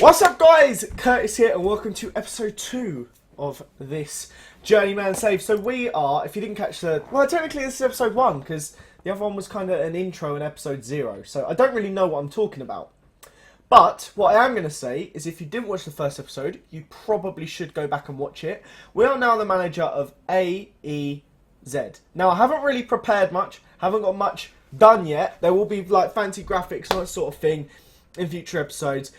What's up, guys? Curtis here, and welcome to episode 2 of this Journeyman save. So we are, if you didn't catch well, technically this is episode 1, because the other one was kind of an intro in episode 0. So I don't really know what I'm talking about. But what I am going to say is if you didn't watch the first episode, you probably should go back and watch it. We are now the manager of AEZ. Now, I haven't really prepared much, haven't got much done yet. There will be like fancy graphics and that sort of thing in future episodes.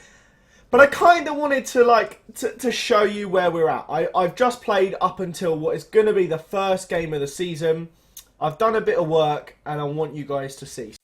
But I kind of wanted to show you where we're at. I've just played up until what is going to be the first game of the season. I've done a bit of work and I want you guys to see.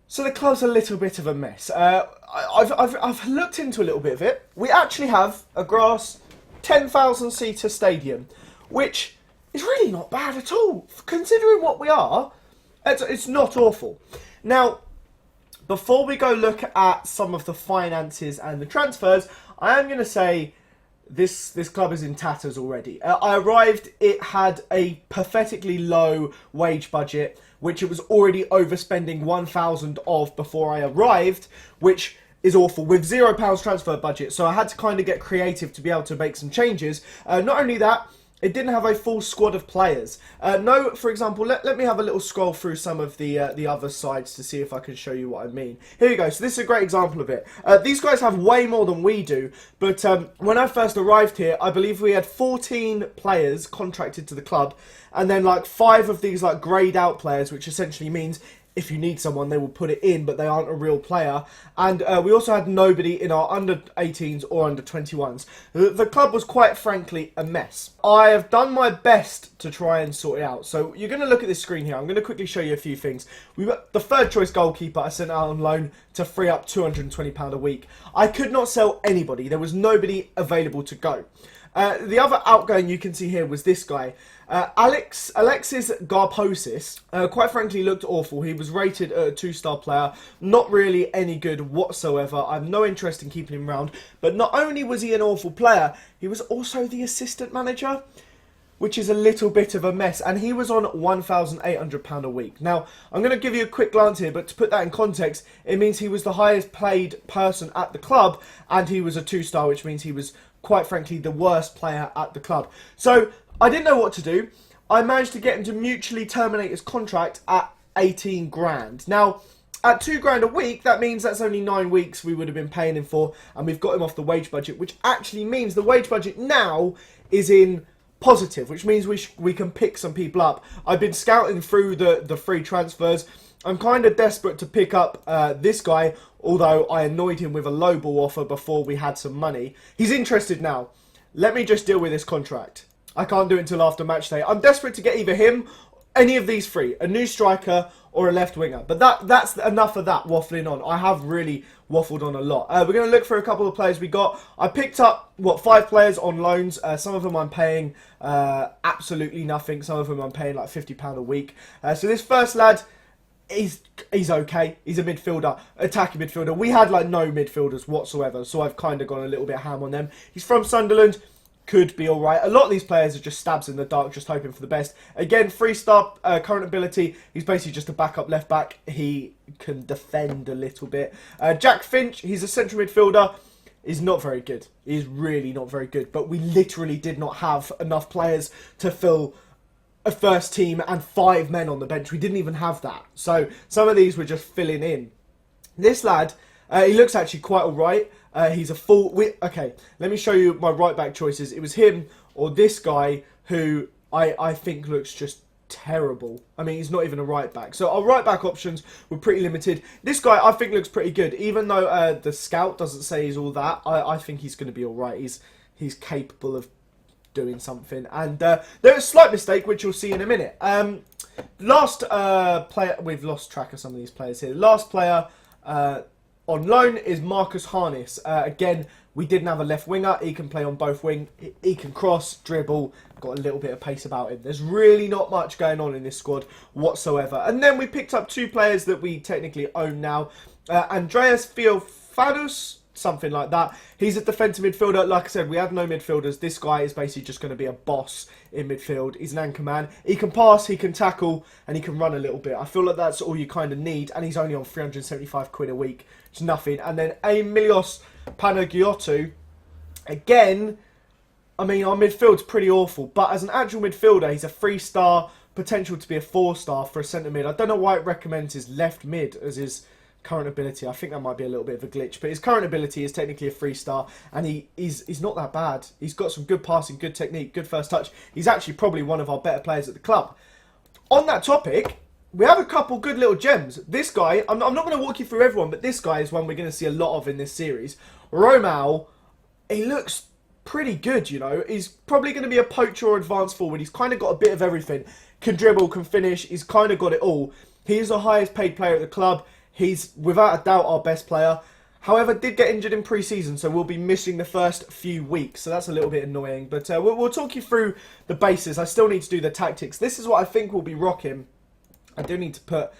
So the club's a little bit of a mess. I've looked into a little bit of it. We actually have a grass 10,000 seater stadium, which is really not bad at all. Considering what we are, it's not awful. Now, before we go look at some of the finances and the transfers, I am going to say this club is in tatters already. I arrived, it had a pathetically low wage budget, which it was already overspending 1,000 of before I arrived, which is awful, with £0 transfer budget. So I had to kind of get creative to be able to make some changes. Not only that, it didn't have a full squad of players. No, for example, let me have a little scroll through some of the other sides to see if I can show you what I mean. Here you go. So this is a great example of it. These guys have way more than we do. But when I first arrived here, I believe we had 14 players contracted to the club. And then like 5 of these like greyed out players, which essentially means if you need someone, they will put it in, but they aren't a real player. And we also had nobody in our under-18s or under-21s. The club was quite frankly a mess. I have done my best to try and sort it out. So you're going to look at this screen here. I'm going to quickly show you a few things. We've got the third choice goalkeeper I sent out on loan to free up £220 a week. I could not sell anybody. There was nobody available to go. The other outgoing you can see here was this guy. Alexis Garposis, quite frankly, looked awful. He was rated a 2-star player, not really any good whatsoever. I have no interest in keeping him around. But not only was he an awful player, he was also the assistant manager, which is a little bit of a mess. And he was on £1,800 a week. Now, I'm going to give you a quick glance here, but to put that in context, it means he was the highest paid person at the club, and he was a 2-star, which means he was, quite frankly, the worst player at the club. So I didn't know what to do. I managed to get him to mutually terminate his contract at 18 grand. Now, at 2 grand a week, that means that's only 9 weeks we would have been paying him for, and we've got him off the wage budget, which actually means the wage budget now is in positive, which means we can pick some people up. I've been scouting through the free transfers. I'm kind of desperate to pick up this guy, although I annoyed him with a lowball offer before we had some money. He's interested now. Let me just deal with this contract. I can't do it until after match day. I'm desperate to get either him, any of these three, a new striker or a left winger. But that's enough of that waffling on. I have really waffled on a lot. We're going to look for a couple of players we got. I picked up, 5 players on loans. Some of them I'm paying absolutely nothing. Some of them I'm paying like £50 a week. So this first lad, he's okay. He's a midfielder, attacking midfielder. We had like no midfielders whatsoever, so I've kind of gone a little bit ham on them. He's from Sunderland. Could be alright. A lot of these players are just stabs in the dark, just hoping for the best. Again, 3-star current ability. He's basically just a backup left back. He can defend a little bit. Jack Finch, he's a central midfielder. He's not very good. He's really not very good. But we literally did not have enough players to fill a first team and 5 men on the bench. We didn't even have that. So some of these were just filling in. This lad, he looks actually quite alright. He's a full... Okay, let me show you my right-back choices. It was him or this guy who I think looks just terrible. I mean, he's not even a right-back. So our right-back options were pretty limited. This guy, I think, looks pretty good. Even though the scout doesn't say he's all that, I think he's going to be alright. He's capable of doing something. And there's a slight mistake, which you'll see in a minute. Last player... We've lost track of some of these players here. Last player... on loan is Marcus Harness. Again, we didn't have a left winger. He can play on both wing. He can cross, dribble, got a little bit of pace about him. There's really not much going on in this squad whatsoever. And then we picked up 2 players that we technically own now. Andreas Theophadus something like that. He's a defensive midfielder. Like I said, we have no midfielders. This guy is basically just going to be a boss in midfield. He's an anchor man. He can pass, he can tackle, and he can run a little bit. I feel like that's all you kind of need, and he's only on 375 quid a week. It's nothing. And then Emilios Panagiotou, again, I mean, our midfield's pretty awful, but as an actual midfielder, he's a 3-star, potential to be a 4-star for a centre mid. I don't know why it recommends his left mid as his current ability. I think that might be a little bit of a glitch, but his current ability is technically a 3-star, and he's not that bad. He's got some good passing, good technique, good first touch. He's actually probably one of our better players at the club. On that topic, we have a couple good little gems. This guy, I'm not going to walk you through everyone, but this guy is one we're going to see a lot of in this series. Romao, he looks pretty good, you know. He's probably going to be a poacher or advanced forward. He's kind of got a bit of everything. Can dribble, can finish. He's kind of got it all. He is the highest paid player at the club. He's, without a doubt, our best player. However, did get injured in pre-season, so we'll be missing the first few weeks. So that's a little bit annoying. But we'll talk you through the bases. I still need to do the tactics. This is what I think we'll be rocking. I do need to put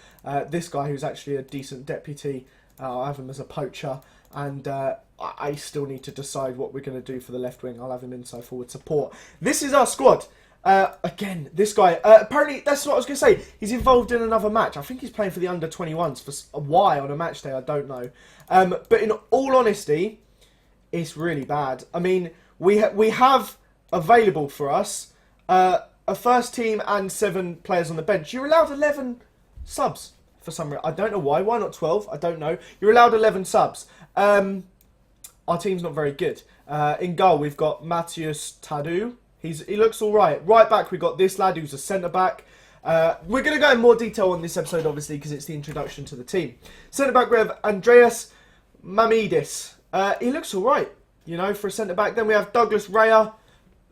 this guy, who's actually a decent deputy. I'll have him as a poacher. And I still need to decide what we're going to do for the left wing. I'll have him inside forward support. This is our squad. Again, this guy, apparently, that's what I was going to say. He's involved in another match. I think he's playing for the under-21s for why on a match day, I don't know. But in all honesty, it's really bad. I mean, we have available for us a first team and 7 players on the bench. You're allowed 11 subs for some reason. I don't know why. Why not 12? I don't know. You're allowed 11 subs. Our team's not very good. In goal, we've got Matthias Tadu. He looks all right. Right back, we've got this lad who's a centre-back. We're going to go in more detail on this episode, obviously, because it's the introduction to the team. Centre-back, we have Andreas Mamidis. He looks all right, you know, for a centre-back. Then we have Douglas Raya.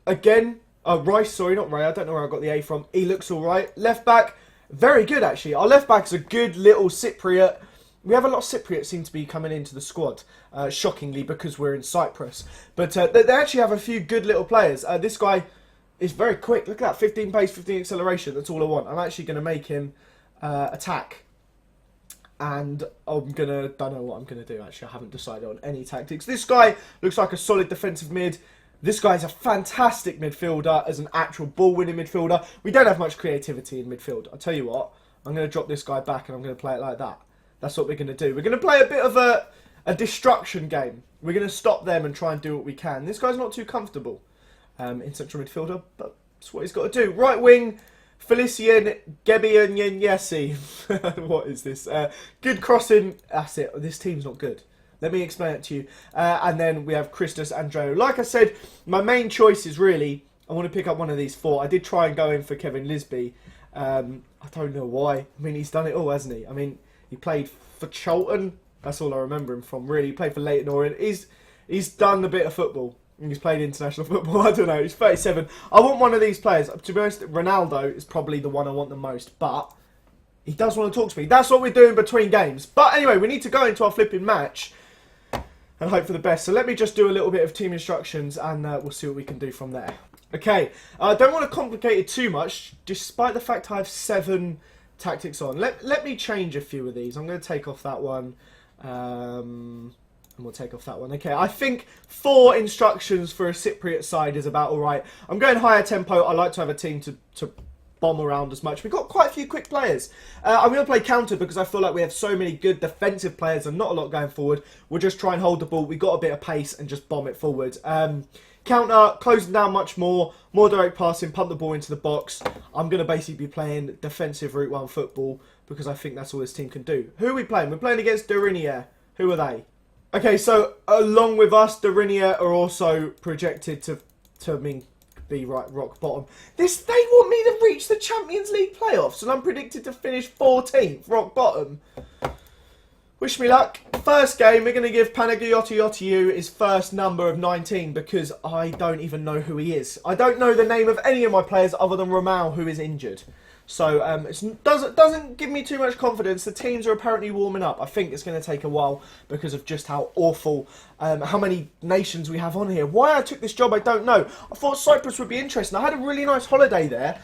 Again, Rice, sorry, not Raya. I don't know where I got the A from. He looks all right. Left-back, very good, actually. Our left-back is a good little Cypriot. We have a lot of Cypriots seem to be coming into the squad, shockingly, because we're in Cyprus. But they actually have a few good little players. This guy is very quick. Look at that, 15 pace, 15 acceleration. That's all I want. I'm actually going to make him attack. And don't know what I'm going to do, actually. I haven't decided on any tactics. This guy looks like a solid defensive mid. This guy's a fantastic midfielder as an actual ball-winning midfielder. We don't have much creativity in midfield. I'll tell you what, I'm going to drop this guy back and I'm going to play it like that. That's what we're going to do. We're going to play a bit of a destruction game. We're going to stop them and try and do what we can. This guy's not too comfortable in central midfielder, but that's what he's got to do. Right wing, Felicien Gebianyesi. What is this? Good crossing. That's it. This team's not good. Let me explain it to you. And then we have Christos Andreu. Like I said, my main choice is really, I want to pick up one of these 4. I did try and go in for Kevin Lisby. I don't know why. I mean, he's done it all, hasn't he? I mean, he played for Charlton. That's all I remember him from, really. He played for Leyton Orient. He's done a bit of football. He's played international football. I don't know. He's 37. I want one of these players. To be honest, Ronaldo is probably the one I want the most. But he does want to talk to me. That's what we're doing between games. But anyway, we need to go into our flipping match and hope for the best. So let me just do a little bit of team instructions and we'll see what we can do from there. Okay. I don't want to complicate it too much, despite the fact I have 7 tactics on. Let me change a few of these. I'm going to take off that one. And we'll take off that one. Okay, I think 4 instructions for a Cypriot side is about alright. I'm going higher tempo. I like to have a team to bomb around as much. We've got quite a few quick players. I'm going to play counter because I feel like we have so many good defensive players and not a lot going forward. We'll just try and hold the ball. We've got a bit of pace and just bomb it forward. Counter, closing down much more direct passing, pump the ball into the box. I'm going to basically be playing defensive Route 1 football because I think that's all this team can do. Who are we playing? We're playing against Journeyman. Who are they? Okay, so along with us, Journeyman are also projected to be rock bottom. They want me to reach the Champions League playoffs and I'm predicted to finish 14th, rock bottom. Wish me luck. First game, we're going to give Panagiotou his first number of 19 because I don't even know who he is. I don't know the name of any of my players other than Romao, who is injured. So it doesn't give me too much confidence. The teams are apparently warming up. I think it's going to take a while because of just how awful, how many nations we have on here. Why I took this job, I don't know. I thought Cyprus would be interesting. I had a really nice holiday there.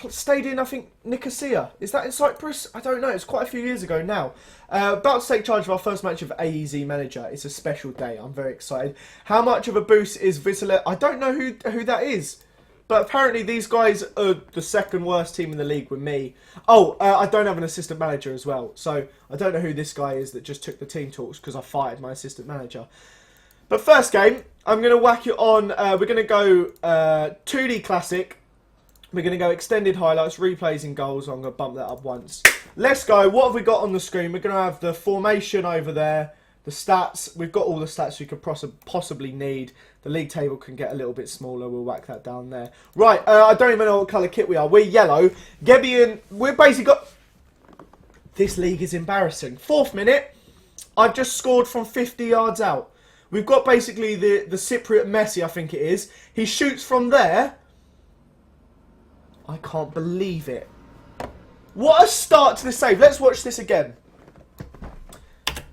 stayed in, I think, Nicosia. Is that in Cyprus? I don't know. It's quite a few years ago now. About to take charge of our first match of AEZ Manager. It's a special day. I'm very excited. How much of a boost is Vizsla? I don't know who that is. But apparently these guys are the second worst team in the league with me. Oh, I don't have an assistant manager as well. So I don't know who this guy is that just took the team talks because I fired my assistant manager. But first game, I'm going to whack it on. We're going to go 2D Classic. We're going to go extended highlights, replays and goals. I'm going to bump that up once. Let's go. What have we got on the screen? We're going to have the formation over there. The stats. We've got all the stats we could possibly need. The league table can get a little bit smaller. We'll whack that down there. Right. I don't even know what colour kit we are. We're yellow. Gebian. We're basically got... This league is embarrassing. 4th minute. I've just scored from 50 yards out. We've got basically the Cypriot Messi, I think it is. He shoots from there. I can't believe it. What a start to the save. Let's watch this again.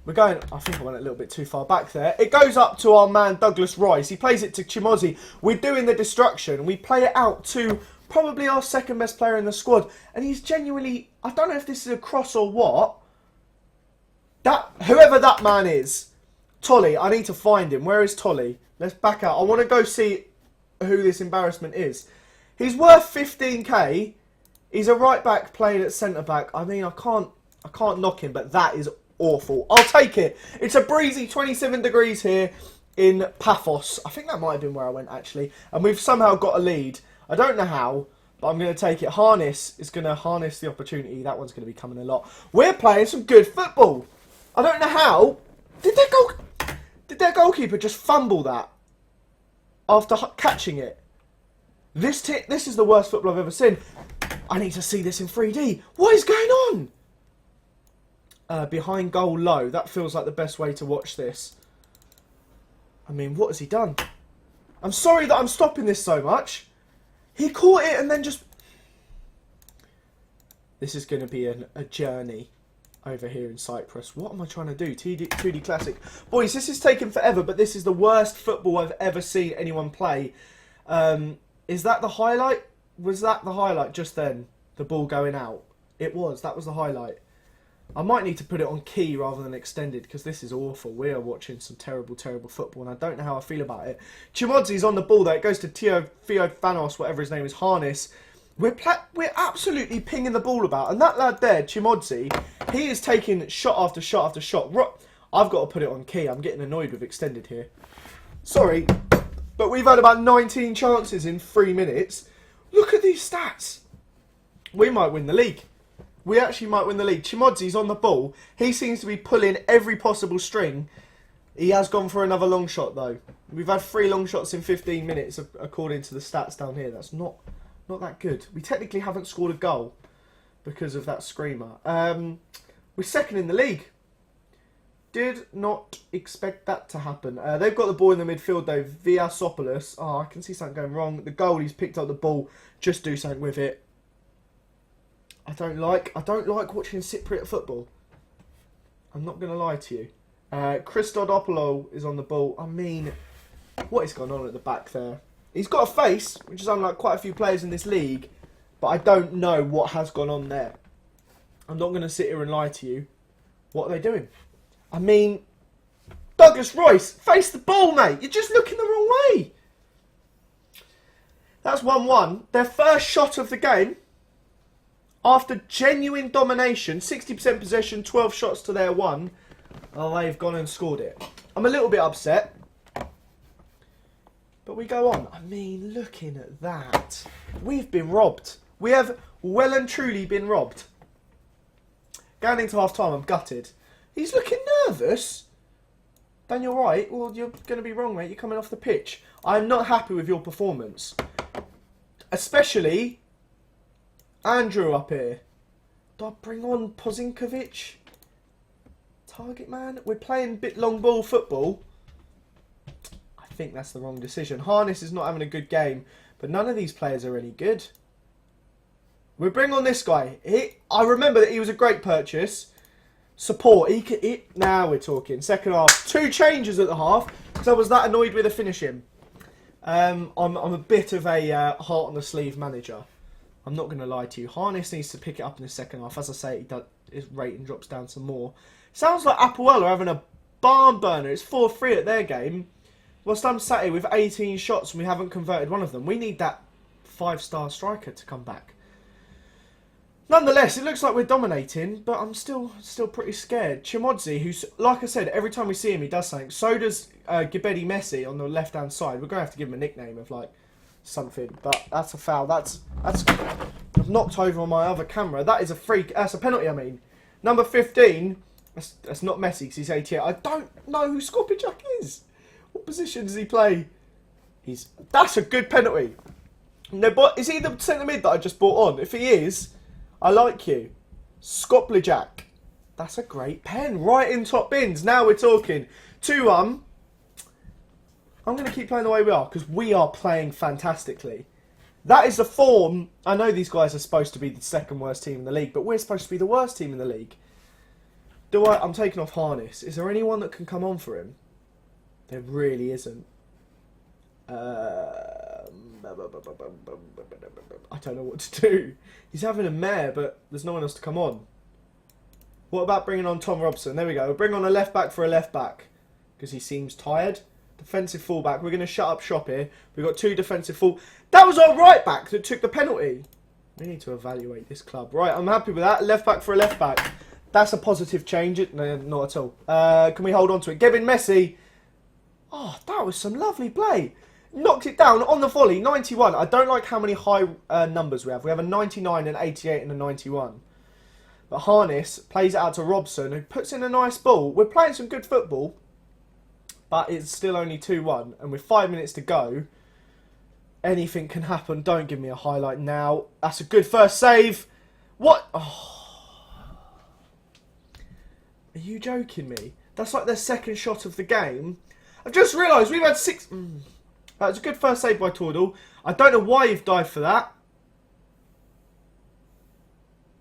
We're going... I think I went a little bit too far back there. It goes up to our man Douglas Rice. He plays it to Chimozzi. We're doing the destruction. We play it out to probably our second best player in the squad. And he's genuinely... I don't know if this is a cross or what. Whoever that man is. Tolly. I need to find him. Where is Tolly? Let's back out. I want to go see who this embarrassment is. He's worth 15k. He's a right back playing at centre back. I mean, I can't knock him, but that is awful. I'll take it. It's a breezy 27 degrees here in Paphos. I think that might have been where I went actually. And we've somehow got a lead. I don't know how, but I'm going to take it. Harness is going to harness the opportunity. That one's going to be coming a lot. We're playing some good football. I don't know how. Did their goalkeeper just fumble that after catching it? This is the worst football I've ever seen. I need to see this in 3D. What is going on? Behind goal low. That feels like the best way to watch this. I mean, what has he done? I'm sorry that I'm stopping this so much. He caught it and then just... This is going to be a journey over here in Cyprus. What am I trying to do? 2D Classic. Boys, this is taking forever, but this is the worst football I've ever seen anyone play. Is that the highlight? Was that the highlight just then? The ball going out? It was. That was the highlight. I might need to put it on key rather than extended because this is awful. We are watching some terrible, terrible football and I don't know how I feel about it. Chimodzi's on the ball there. It goes to Theophanos, whatever his name is, Harness. We're absolutely pinging the ball about. And that lad there, Chimodzi, he is taking shot after shot after shot. I've got to put it on key. I'm getting annoyed with extended here. Sorry. But we've had about 19 chances in 3 minutes. Look at these stats. We might win the league. We actually might win the league. Chimodzi's on the ball. He seems to be pulling every possible string. He has gone for another long shot, though. We've had 3 long shots in 15 minutes, according to the stats down here. That's not that good. We technically haven't scored a goal because of that screamer. We're second in the league. Did not expect that to happen. They've got the ball in the midfield though. Viasopoulos. Oh, I can see something going wrong. The goalie's picked up the ball. Just do something with it. I don't like watching Cypriot football. I'm not going to lie to you. Christodopoulos is on the ball. I mean, what is going on at the back there? He's got a face, which is unlike quite a few players in this league. But I don't know what has gone on there. I'm not going to sit here and lie to you. What are they doing? I mean, Douglas Rice, face the ball, mate. You're just looking the wrong way. That's 1-1. Their first shot of the game. After genuine domination, 60% possession, 12 shots to their 1. Oh, they've gone and scored it. I'm a little bit upset. But we go on. I mean, looking at that. We've been robbed. We have well and truly been robbed. Going into half time, I'm gutted. He's looking nervous. Daniel Wright, well, you're going to be wrong, mate. You're coming off the pitch. I'm not happy with your performance. Especially Andrew up here. Do I bring on Pozinkovic? Target man? We're playing bit long ball football. I think that's the wrong decision. Harness is not having a good game. But none of these players are any good. We bring on this guy. I remember that he was a great purchase. Support. Now we're talking. Second half. 2 changes at the half. Because I was that annoyed with the finishing. I'm a bit of a heart on the sleeve manager. I'm not going to lie to you. Harness needs to pick it up in the second half. As I say, his rating drops down some more. Sounds like Applewell are having a barn burner. It's 4-3 at their game. Whilst I'm sat here with 18 shots and we haven't converted one of them. We need that 5-star striker to come back. Nonetheless, it looks like we're dominating, but I'm still pretty scared. Chimodzi, who's, like I said, every time we see him, he does something. So does Gibedi Messi on the left-hand side. We're going to have to give him a nickname of, like, something. But that's a foul. That's I've knocked over on my other camera. That is a freak. That's a penalty, I mean. Number 15, that's not Messi because he's 88. I don't know who Scorpijak is. What position does he play? That's a good penalty. No, but is he the centre mid that I just brought on? If he is, I like you. Scorpijak. That's a great pen. Right in top bins. Now we're talking. 2-1. I'm going to keep playing the way we are because we are playing fantastically. That is the form. I know these guys are supposed to be the second worst team in the league, but we're supposed to be the worst team in the league. I'm taking off Harness. Is there anyone that can come on for him? There really isn't. I don't know what to do. He's having a mare, but there's no one else to come on. What about bringing on Tom Robson? There we go. We'll bring on a left back for a left back because he seems tired. Defensive fullback. We're going to shut up shop here. We've got 2 defensive full. That was our right back that took the penalty. We need to evaluate this club. Right, I'm happy with that. Left back for a left back. That's a positive change. No, not at all. Can we hold on to it? Gibson Messi. Oh, that was some lovely play. Knocked it down on the volley. 91. I don't like how many high numbers we have. We have a 99, an 88 and a 91. But Harness plays it out to Robson, who puts in a nice ball. We're playing some good football. But it's still only 2-1. And with 5 minutes to go, anything can happen. Don't give me a highlight now. That's a good first save. What? Oh. Are you joking me? That's like their second shot of the game. I've just realised we've had 6... That was a good first save by Tordal. I don't know why you've dived for that.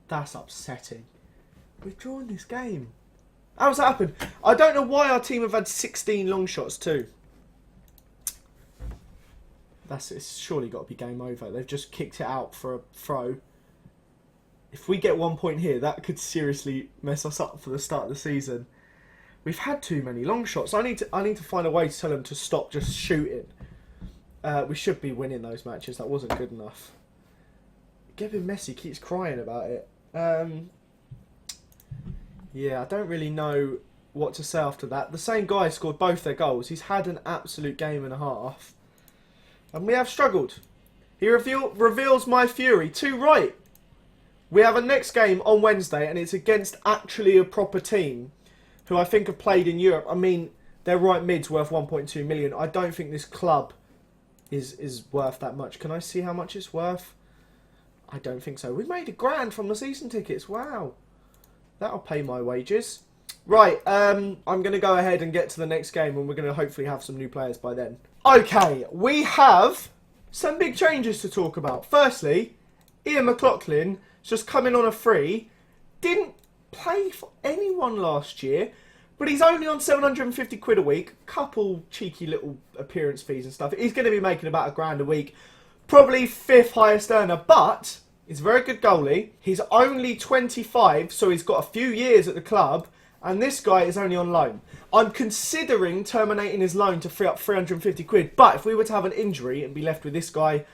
That's upsetting. We've drawn this game. How's that happened? I don't know why our team have had 16 long shots too. It's surely got to be game over. They've just kicked it out for a throw. If we get 1 point here, that could seriously mess us up for the start of the season. We've had too many long shots. I need to find a way to tell them to stop just shooting. We should be winning those matches. That wasn't good enough. Gibson Messi keeps crying about it. Yeah, I don't really know what to say after that. The same guy scored both their goals. He's had an absolute game and a half. And we have struggled. He reveals my fury. 2 right. We have a next game on Wednesday and it's against actually a proper team who I think have played in Europe. I mean, their right mid's worth 1.2 million. I don't think this club is worth that much. Can I see how much it's worth? I don't think so. We made £1,000 from the season tickets. Wow. That'll pay my wages. Right, I'm going to go ahead and get to the next game and we're going to hopefully have some new players by then. Okay, we have some big changes to talk about. Firstly, Ian McLaughlin has just come in on a free. Didn't play for anyone last year, but he's only on 750 quid a week. Couple cheeky little appearance fees and stuff. He's going to be making about £1,000 a week. Probably 5th highest earner, but he's a very good goalie. He's only 25, so he's got a few years at the club. And this guy is only on loan. I'm considering terminating his loan to free up 350 quid. But if we were to have an injury and be left with this guy,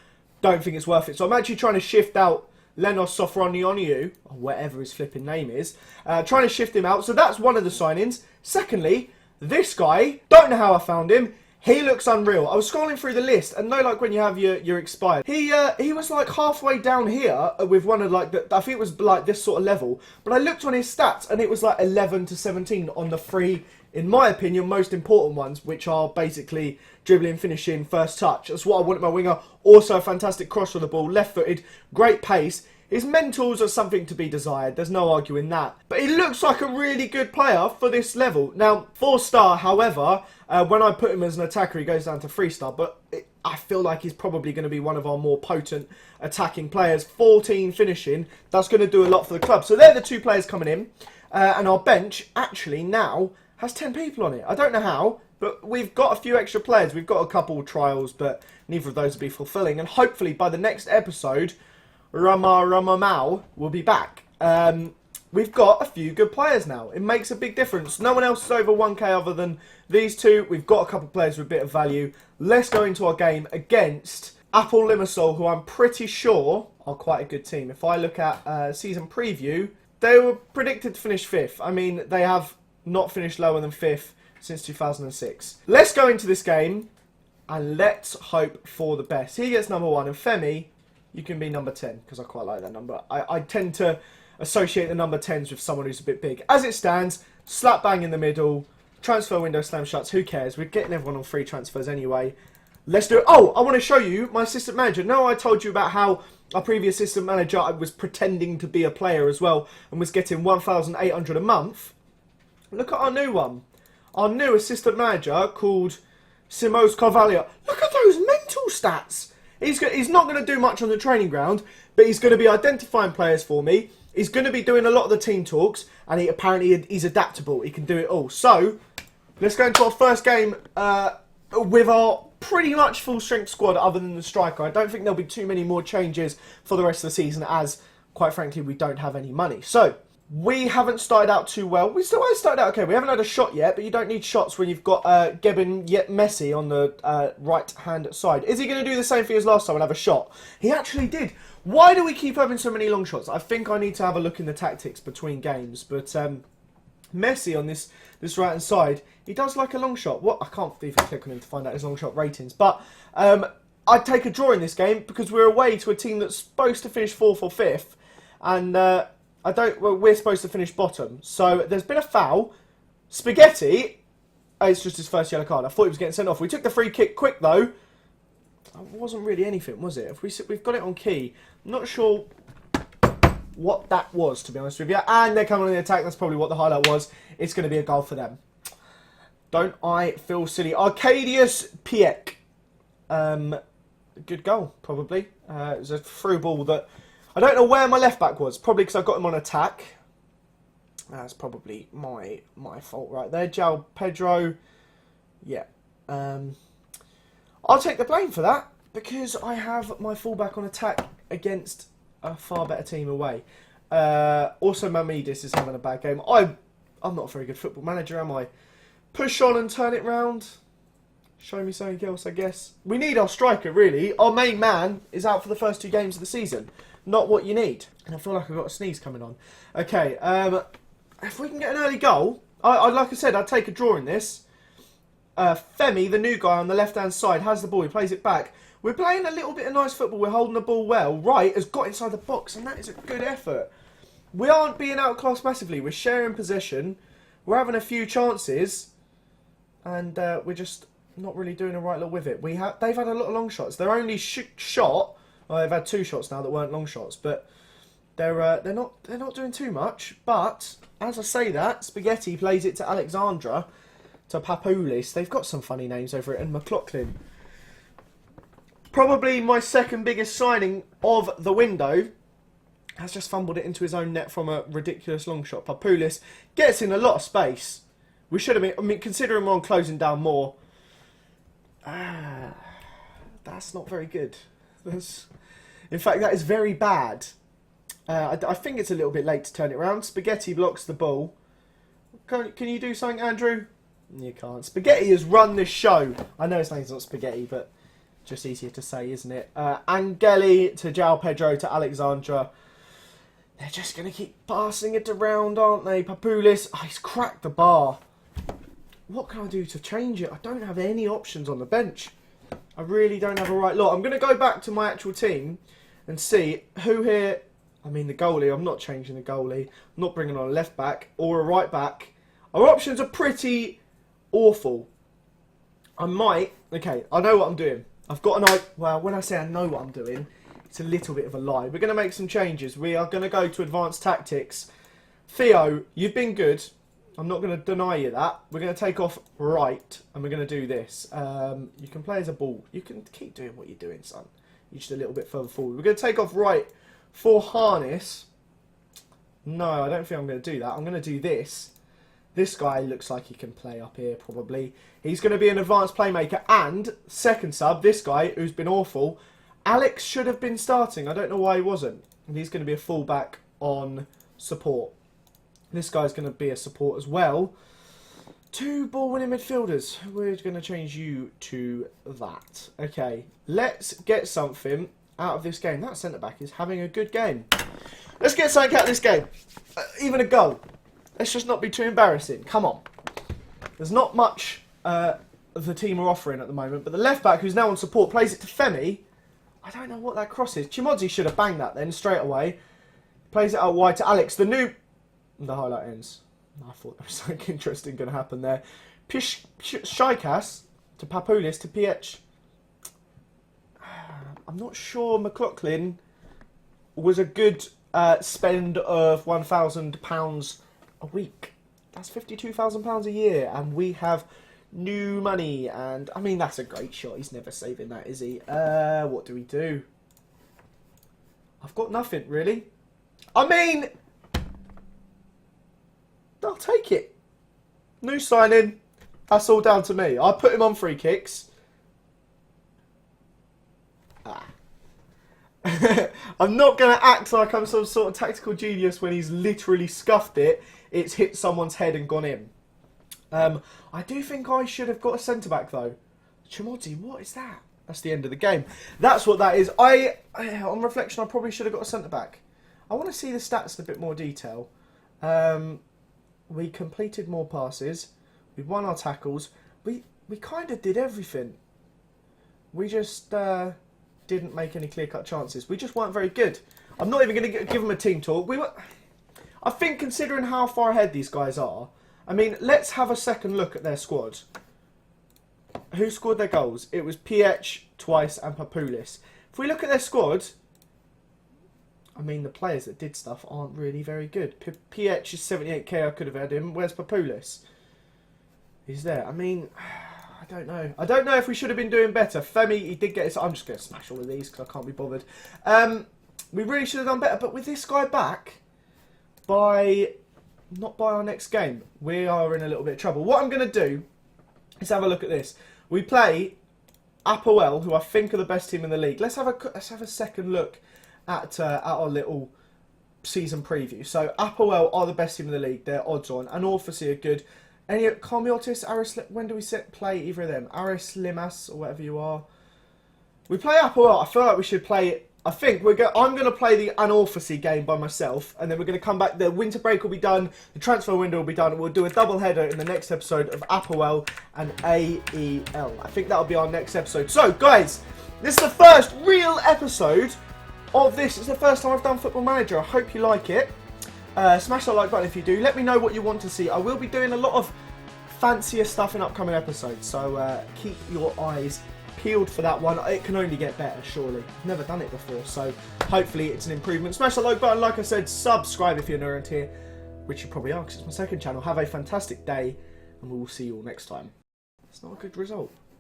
don't think it's worth it. So I'm actually trying to shift out Lenos Sofronioniou, or whatever his flipping name is. Trying to shift him out. So that's one of the signings. Secondly, this guy, don't know how I found him. He looks unreal. I was scrolling through the list, and like when you have your expired. He was like halfway down here with one of like I think it was like this sort of level. But I looked on his stats, and it was like 11 to 17 on the 3, in my opinion, most important ones, which are basically dribbling, finishing, first touch. That's what I wanted my winger. Also, a fantastic cross on the ball, left-footed, great pace. His mentals are something to be desired. There's no arguing that. But he looks like a really good player for this level. Now, 4-star, however, when I put him as an attacker, he goes down to 3-star. But I feel like he's probably going to be one of our more potent attacking players. 14 finishing. That's going to do a lot for the club. So they're the 2 players coming in. And our bench, actually, now has 10 people on it. I don't know how, but we've got a few extra players. We've got a couple trials, but neither of those will be fulfilling. And hopefully, by the next episode, Ramamau will be back. We've got a few good players now. It makes a big difference. No one else is over 1k other than these two. We've got a couple of players with a bit of value. Let's go into our game against Apple Limassol, who I'm pretty sure are quite a good team. If I look at season preview, they were predicted to finish 5th. I mean, they have not finished lower than 5th since 2006. Let's go into this game and let's hope for the best. He gets number 1, and Femi, you can be number 10, because I quite like that number. I tend to associate the number 10s with someone who's a bit big. As it stands, slap bang in the middle, transfer window slam shuts, who cares? We're getting everyone on free transfers anyway. Let's do it. Oh, I want to show you my assistant manager. No, I told you about how our previous assistant manager was pretending to be a player as well and was getting 1,800 a month. Look at our new one. Our new assistant manager called Simos Carvalho. Look at those mental stats. He's not going to do much on the training ground, but he's going to be identifying players for me. He's going to be doing a lot of the team talks, and he's adaptable. He can do it all. So, let's go into our first game with our pretty much full-strength squad other than the striker. I don't think there'll be too many more changes for the rest of the season as, quite frankly, we don't have any money. So, we haven't started out too well. We still haven't started out okay. We haven't had a shot yet, but you don't need shots when you've got Gebin yet Messi on the right-hand side. Is he going to do the same thing as last time and have a shot? He actually did. Why do we keep having so many long shots? I think I need to have a look in the tactics between games. But Messi on this right-hand side, he does like a long shot. What? I can't even click on him to find out his long shot ratings. But I'd take a draw in this game because we're away to a team that's supposed to finish 4th or 5th. And we're supposed to finish bottom. So there's been a foul. Spaghetti, it's just his first yellow card. I thought he was getting sent off. We took the free kick quick though. It wasn't really anything, was it? We've got it on key. I'm not sure what that was, to be honest with you. And they're coming on the attack. That's probably what the highlight was. It's going to be a goal for them. Don't I feel silly? Arcadius Piek. Good goal, probably. It was a through ball that... I don't know where my left back was. Probably because I got him on attack. That's probably my fault right there. João Pedro. Yeah. I'll take the blame for that because I have my fullback on attack against a far better team away. Also, Mamidis is having a bad game. I'm not a very good football manager, am I? Push on and turn it round. Show me something else, I guess. We need our striker, really. Our main man is out for the first 2 games of the season. Not what you need. And I feel like I've got a sneeze coming on. Okay, if we can get an early goal, like I said, I'd take a draw in this. Femi, the new guy on the left-hand side, has the ball. He plays it back. We're playing a little bit of nice football. We're holding the ball well. Wright has got inside the box, and that is a good effort. We aren't being outclassed massively. We're sharing possession. We're having a few chances, and we're just not really doing a right lot with it. They've had a lot of long shots. Their only shot... Well, they've had 2 shots now that weren't long shots, but they're not doing too much. But as I say that, Spaghetti plays it to Alexandra, to Papoulis. They've got some funny names over it, and McLaughlin. Probably my second biggest signing of the window has just fumbled it into his own net from a ridiculous long shot. Papoulis gets in a lot of space. We should have been. I mean, considering we're on closing down more. That's not very good. In fact, that is very bad. I think it's a little bit late to turn it around. Spaghetti blocks the ball. Can you do something, Andrew? You can't. Spaghetti has run this show. I know his name's not Spaghetti, but just easier to say, isn't it? Angeli to João Pedro to Alexandra. They're just going to keep passing it around, aren't they? Papoulis. Oh, he's cracked the bar. What can I do to change it? I don't have any options on the bench. I really don't have a right lot. I'm going to go back to my actual team and see who here... I mean, the goalie. I'm not changing the goalie. I'm not bringing on a left back or a right back. Our options are pretty awful. I might... Okay, I know what I'm doing. I've got an idea... Well, when I say I know what I'm doing, it's a little bit of a lie. We're going to make some changes. We are going to go to advanced tactics. Theo, you've been good. I'm not going to deny you that. We're going to take off right, and we're going to do this. You can play as a ball. You can keep doing what you're doing, son. You're just a little bit further forward. We're going to take off right for harness. No, I don't think I'm going to do that. I'm going to do this. This guy looks like he can play up here, probably. He's going to be an advanced playmaker. And, second sub, this guy, who's been awful, Alex should have been starting. I don't know why he wasn't. And he's going to be a fullback on support. This guy's going to be a support as well. 2 ball-winning midfielders. We're going to change you to that. Okay, let's get something out of this game. That centre-back is having a good game. Let's get something out of this game. Even a goal. Let's just not be too embarrassing. Come on. There's not much the team are offering at the moment, but the left-back, who's now on support, plays it to Femi. I don't know what that cross is. Chimodzi should have banged that then, straight away. Plays it out wide to Alex. The highlight ends. I thought there was something interesting going to happen there. Shikas to Papoulis to PH. I'm not sure McLaughlin was a good spend of £1,000 a week. That's £52,000 a year, and we have new money. And I mean, that's a great shot. He's never saving that, is he? What do we do? I've got nothing really. I mean, I'll take it. New signing. That's all down to me. I put him on free kicks. I'm not going to act like I'm some sort of tactical genius when he's literally scuffed it. It's hit someone's head and gone in. I do think I should have got a centre-back though. Chimodzi, what is that? That's the end of the game. That's what that is. On reflection, I probably should have got a centre-back. I want to see the stats in a bit more detail. We completed more passes. We won our tackles. We kind of did everything. We just didn't make any clear-cut chances. We just weren't very good. I'm not even going to give them a team talk. I think considering how far ahead these guys are, I mean, let's have a second look at their squad. Who scored their goals? It was PH twice and Papoulis. If we look at their squad, I mean, the players that did stuff aren't really very good. PH is 78k, I could have had him. Where's Papoulis? He's there. I mean, I don't know. I don't know if we should have been doing better. Femi, he did get his... I'm just going to smash all of these because I can't be bothered. We really should have done better. But with this guy back, not by our next game, we are in a little bit of trouble. What I'm going to do is have a look at this. We play Apoel, who I think are the best team in the league. Let's have a second look at our little season preview. So Apoel are the best team in the league. They're odds on. And Orphacy are good. Any Comiotis, Aris, when do we play either of them? Aris Limas or whatever you are. We play Apoel. I feel like we should play it. I think I'm going to play the Anorphacy game by myself, and then we're going to come back. The winter break will be done, the transfer window will be done, and we'll do a double header in the next episode of Apoel and AEL. I think that'll be our next episode. So, guys, this is the first real episode of this. It's the first time I've done Football Manager. I hope you like it. Smash that like button if you do. Let me know what you want to see. I will be doing a lot of fancier stuff in upcoming episodes, so keep your eyes peeled for that one. It can only get better, surely. I've never done it before, so hopefully it's an improvement. Smash that like button, like I said, subscribe if you're new around here, which you probably are because it's my second channel. Have a fantastic day, and we will see you all next time. It's not a good result.